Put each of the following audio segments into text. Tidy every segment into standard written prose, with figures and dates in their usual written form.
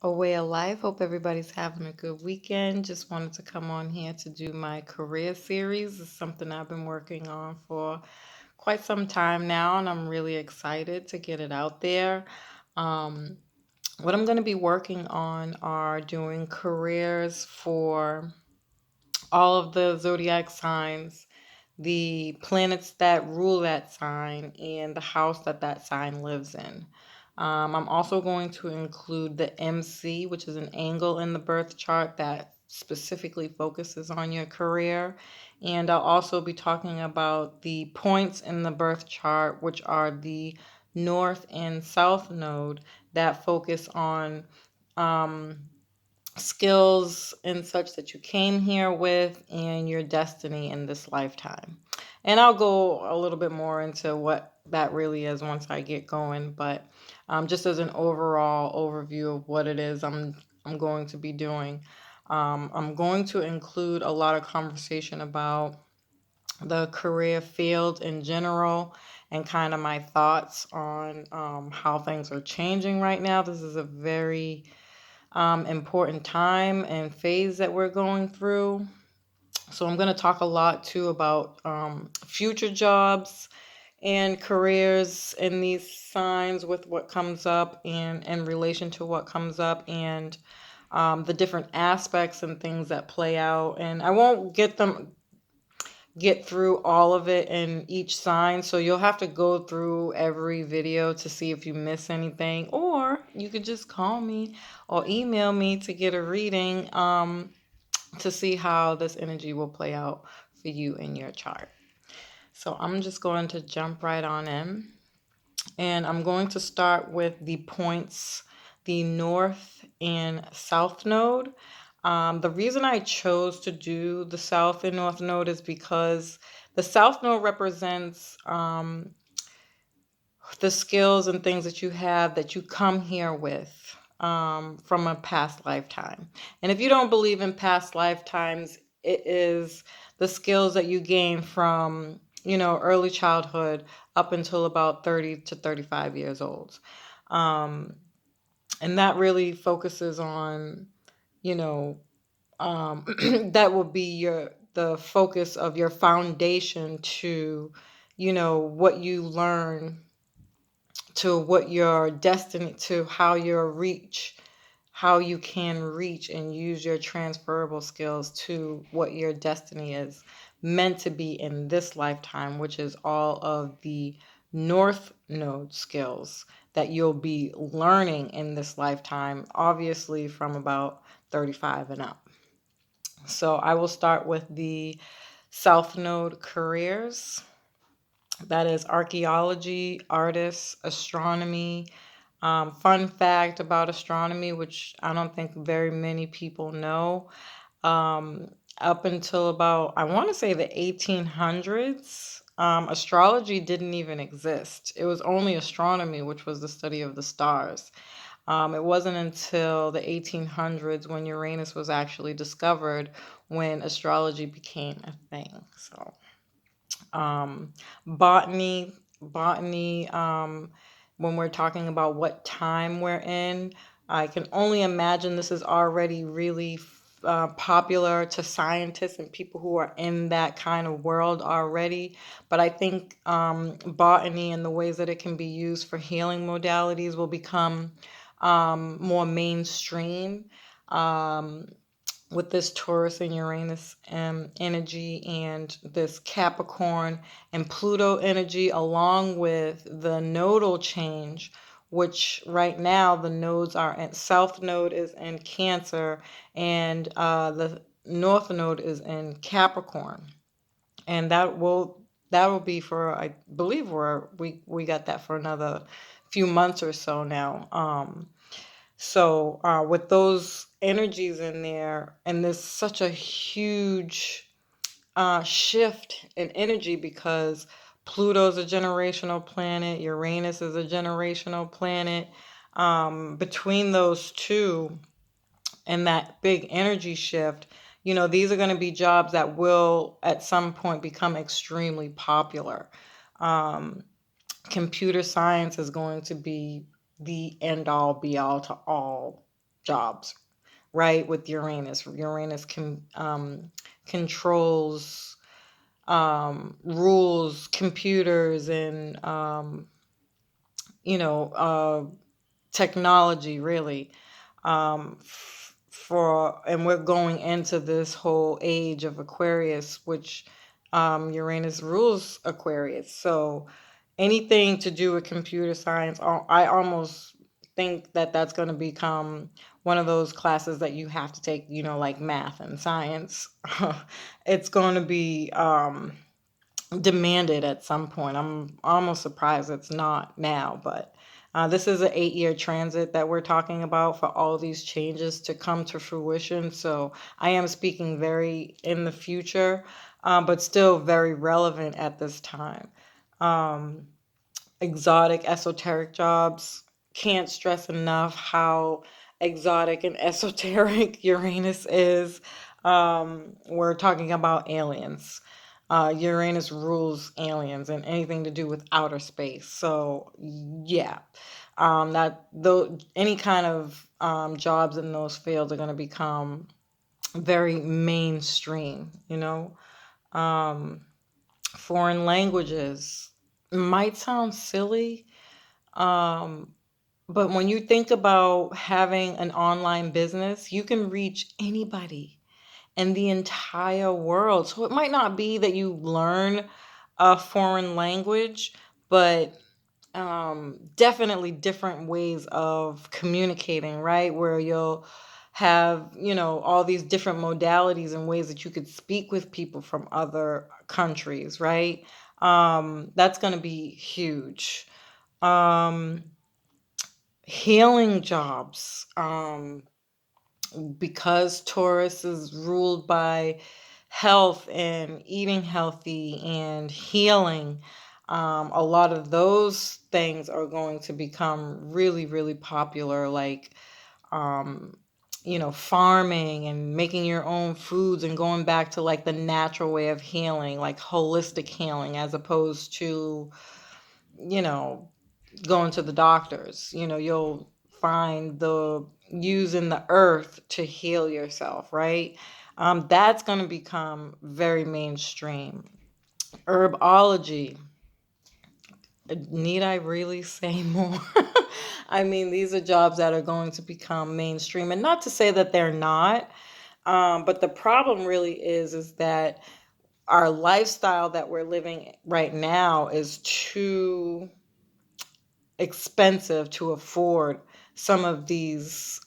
A Way of Life. Hope everybody's having a good weekend. Just wanted to come on here to do my career series. It's something I've been working on for quite some time now, and I'm really excited to get it out there. Um, what I'm going to be working on are doing careers for all of the zodiac signs, the planets that rule that sign, and the house that that sign lives in. I'm also going to include the MC, which is an angle in the birth chart that specifically focuses on your career. And I'll also be talking about the points in the birth chart, which are the north and south node that focus on um, skills and such that you came here with and your destiny in this lifetime. And I'll go a little bit more into what that really is once I get going, but just as an overall overview of what it is I'm going to be doing. I'm going to include a lot of conversation about the career field in general and kind of my thoughts on how things are changing right now. This is a very important time and phase that we're going through. So I'm going to talk a lot too about future jobs and careers in these signs with what comes up and in relation to what comes up and the different aspects and things that play out. And I won't get through all of it in each sign. So you'll have to go through every video to see if you miss anything, or you could just call me or email me to get a reading to see how this energy will play out for you in your chart. So I'm just going to jump right on in. And I'm going to start with the points, the north and south node. The reason I chose to do the south and north node is because the south node represents the skills and things that you have that you come here with from a past lifetime. And if you don't believe in past lifetimes, it is the skills that you gain from, early childhood up until about 30 to 35 years old. Um, and that really focuses on, you know, that will be the focus of your foundation to, what you learn, to what your destiny, to how you can reach and use your transferable skills to what your destiny is meant to be in this lifetime, which is all of the north node skills that you'll be learning in this lifetime, obviously from about 35 and up. So I will start with the south node careers. That is archaeology, artists, astronomy. Fun fact about astronomy, which I don't think very many people know, up until about, I want to say the 1800s, astrology didn't even exist. It was only astronomy, which was the study of the stars. It wasn't until the 1800s when Uranus was actually discovered when astrology became a thing. So um, botany, when we're talking about what time we're in, I can only imagine this is already really popular to scientists and people who are in that kind of world already. But I think botany and the ways that it can be used for healing modalities will become more mainstream. Um, with this Taurus and Uranus energy and this Capricorn and Pluto energy, along with the nodal change, which right now the nodes are in South node is in Cancer and the North node is in Capricorn. And that will be for, I believe we got that for another few months or so now. So with those energies in there, and there's such a huge shift in energy because Pluto's a generational planet, Uranus is a generational planet. Between those two and that big energy shift, these are going to be jobs that will at some point become extremely popular. Um, Computer science is going to be the end all be all to all jobs, right? With Uranus. Uranus controls, rules, computers, and technology, really. And we're going into this whole age of Aquarius, which Uranus rules Aquarius. So anything to do with computer science, I almost think that that's going to become one of those classes that you have to take, like math and science. It's going to be demanded at some point. I'm almost surprised it's not now, but this is an 8-year transit that we're talking about for all these changes to come to fruition. So I am speaking very in the future, but still very relevant at this time. Um, Exotic, esoteric jobs. Can't stress enough how exotic and esoteric Uranus is. We're talking about aliens. Uranus rules aliens and anything to do with outer space. So yeah, that though any kind of jobs in those fields are going to become very mainstream. Um, Foreign languages might sound silly, um, but when you think about having an online business, you can reach anybody in the entire world. So it might not be that you learn a foreign language, but definitely different ways of communicating, right? Where you'll have, all these different modalities and ways that you could speak with people from other countries, right? That's going to be huge. Um, Healing jobs. Because Taurus is ruled by health and eating healthy and healing, a lot of those things are going to become really, really popular, like, um, farming and making your own foods and going back to like the natural way of healing, like holistic healing, as opposed to, you know, going to the doctors. You'll find the using the earth to heal yourself, right? That's going to become very mainstream. Herbology. Need I really say more? I mean, these are jobs that are going to become mainstream, and not to say that they're not. But the problem really is that our lifestyle that we're living right now is too expensive to afford some of these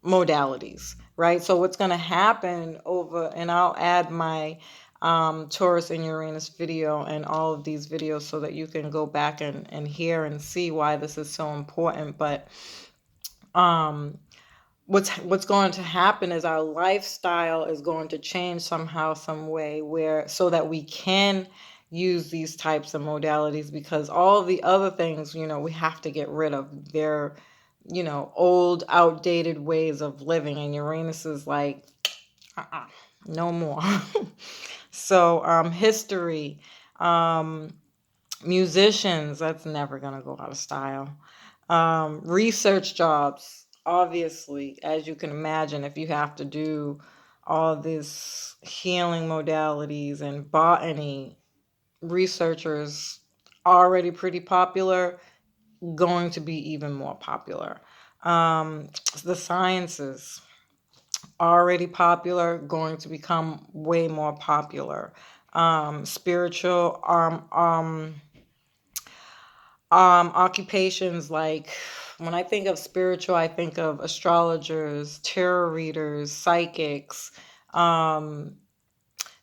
modalities, right? So what's going to happen and I'll add my Taurus and Uranus video and all of these videos so that you can go back and hear and see why this is so important. But um, what's going to happen is our lifestyle is going to change somehow, some way, where so that we can use these types of modalities, because all the other things, we have to get rid of. They're, old, outdated ways of living, and Uranus is like, uh-uh, no more. So history, um musicians, that's never going to go out of style. Research jobs, obviously, as you can imagine, if you have to do all these healing modalities and botany, researchers already pretty popular, going to be even more popular. Um, the sciences, already popular, going to become way more popular. Spiritual occupations, like when I think of spiritual, I think of astrologers, tarot readers, psychics. Um,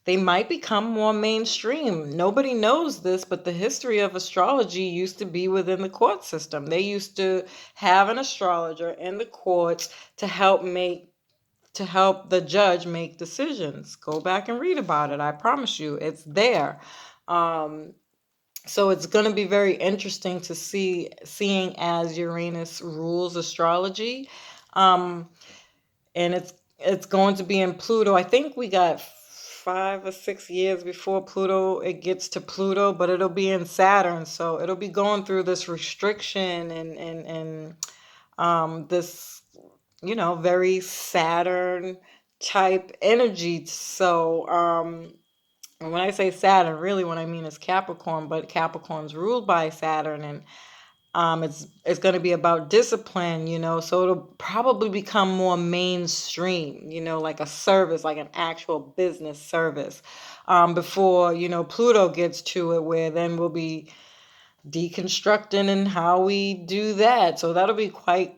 they might become more mainstream. Nobody knows this, but the history of astrology used to be within the court system. They used to have an astrologer in the courts to help the judge make decisions. Go back and read about it. I promise you, it's there. Um, so it's going to be very interesting to seeing as Uranus rules astrology. Um, and it's going to be in Pluto. I think we got 5 or 6 years before Pluto it gets to Pluto, but it'll be in Saturn, so it'll be going through this restriction and this very Saturn type energy. So, and when I say Saturn, really what I mean is Capricorn, but Capricorn's ruled by Saturn, and it's going to be about discipline, so it'll probably become more mainstream, like a service, like an actual business service, before Pluto gets to it, where then we'll be deconstructing and how we do that. So that'll be quite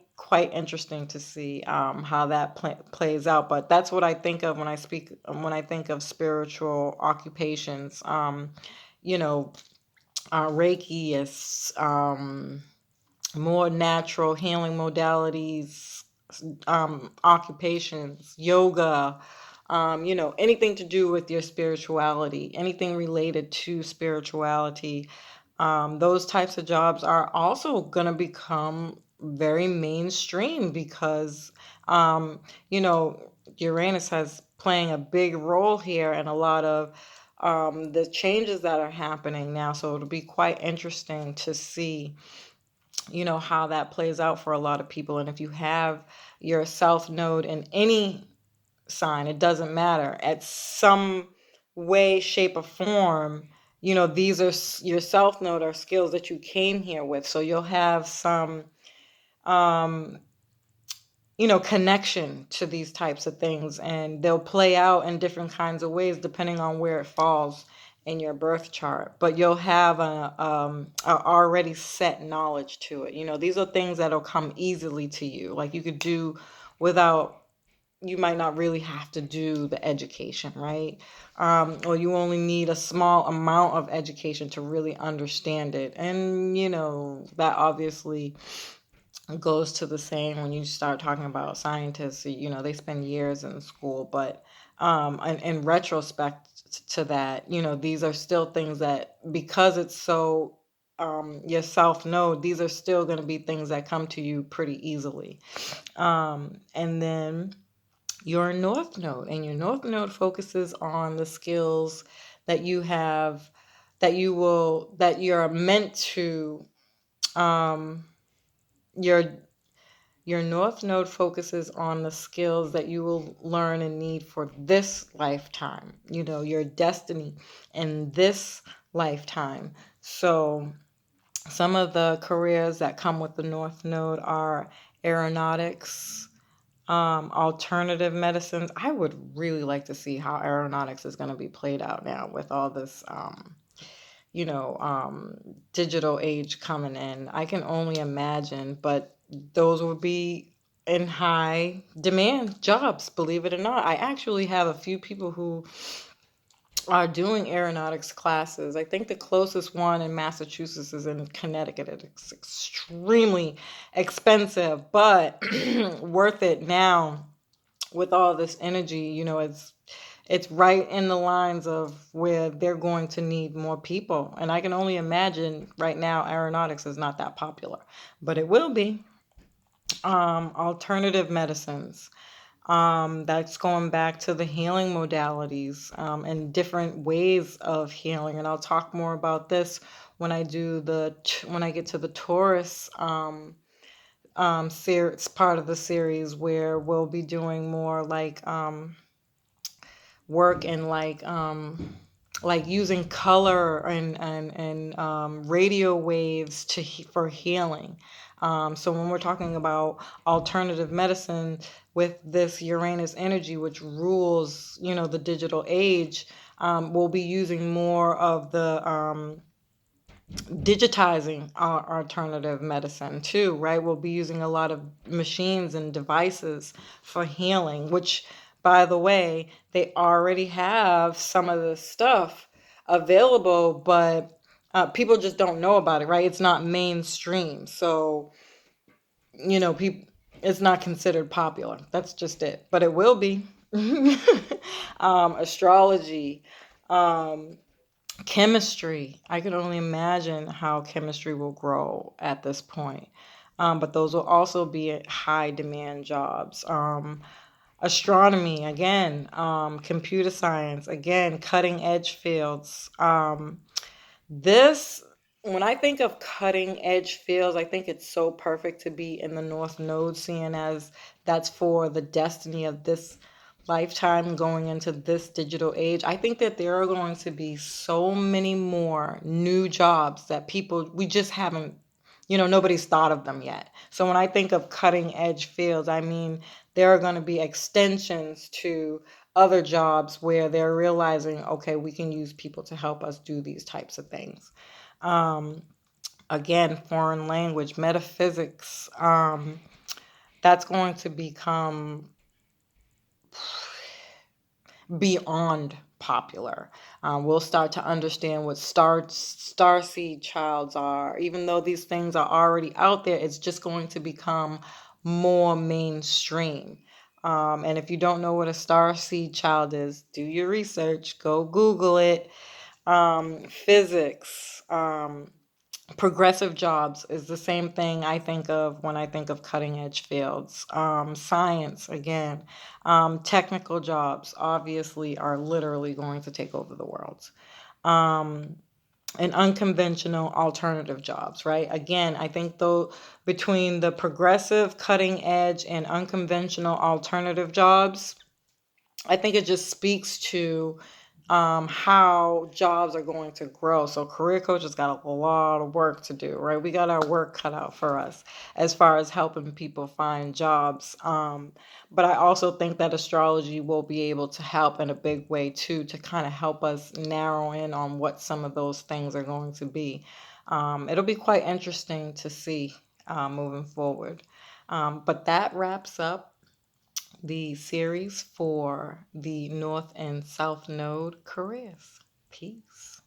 interesting to see how that plays out. But that's what I think of when I think of spiritual occupations. You know, Reiki is more natural healing modalities, occupations, yoga, anything to do with your spirituality, anything related to spirituality. Those types of jobs are also going to become very mainstream because, um, you know, Uranus has playing a big role here, and a lot of the changes that are happening now. So it'll be quite interesting to see how that plays out for a lot of people. And if you have your South Node in any sign, it doesn't matter, at some way, shape, or form, these are your South Node are skills that you came here with. So you'll have some um connection to these types of things, and they'll play out in different kinds of ways depending on where it falls in your birth chart. But you'll have a already set knowledge to it. These are things that'll come easily to you. Like you could do without. You might not really have to do the education, right? Or you only need a small amount of education to really understand it. And that obviously goes to the same when you start talking about scientists. They spend years in school, but in retrospect to that, these are still things that, because it's so your South Node, these are still going to be things that come to you pretty easily. And then your North Node, and your North Node focuses on the skills that you have, that you're meant to um your your North Node focuses on the skills that you will learn and need for this lifetime, your destiny in this lifetime. So some of the careers that come with the North Node are aeronautics, alternative medicines. I would really like to see how aeronautics is going to be played out now with all this, digital age coming in. I can only imagine, but those would be in high demand jobs, believe it or not. I actually have a few people who are doing aeronautics classes. I think the closest one in Massachusetts is in Connecticut. It's extremely expensive, but worth it now with all this energy. It's right in the lines of where they're going to need more people. And I can only imagine right now aeronautics is not that popular, but it will be. Alternative medicines. That's going back to the healing modalities, and different ways of healing. And I'll talk more about this when I get to the Taurus part of the series, where we'll be doing more work in like using color and radio waves for healing. So when we're talking about alternative medicine with this Uranus energy, which rules, the digital age, we'll be using more of the digitizing our alternative medicine too, right? We'll be using a lot of machines and devices for healing, which, by the way, they already have some of the stuff available, but people just don't know about it, right? It's not mainstream. So, people, it's not considered popular. That's just it. But it will be. Astrology. Chemistry. I can only imagine how chemistry will grow at this point. But those will also be high demand jobs. Astronomy, again, computer science, again, cutting edge fields. This When I think of cutting edge fields, I think it's so perfect to be in the North Node, seeing as that's for the destiny of this lifetime going into this digital age. I think that there are going to be so many more new jobs that people, we just haven't, nobody's thought of them yet. So when I think of cutting edge fields, I mean, there are going to be extensions to other jobs where they're realizing, okay, we can use people to help us do these types of things. Um, Again, foreign language, metaphysics, that's going to become beyond popular. We'll start to understand what star seed childs are. Even though these things are already out there, it's just going to become more mainstream. And if you don't know what a star seed child is, do your research, go Google it. Physics, progressive jobs is the same thing I think of when I think of cutting edge fields. Science, again, technical jobs obviously are literally going to take over the world. Um, and unconventional alternative jobs, right? Again, I think though between the progressive, cutting edge, and unconventional alternative jobs, I think it just speaks to how jobs are going to grow. So career coaches got a lot of work to do, right? We got our work cut out for us as far as helping people find jobs. But I also think that astrology will be able to help in a big way too, to kind of help us narrow in on what some of those things are going to be. It'll be quite interesting to see moving forward. But that wraps up the series for the North and South Node careers. Peace.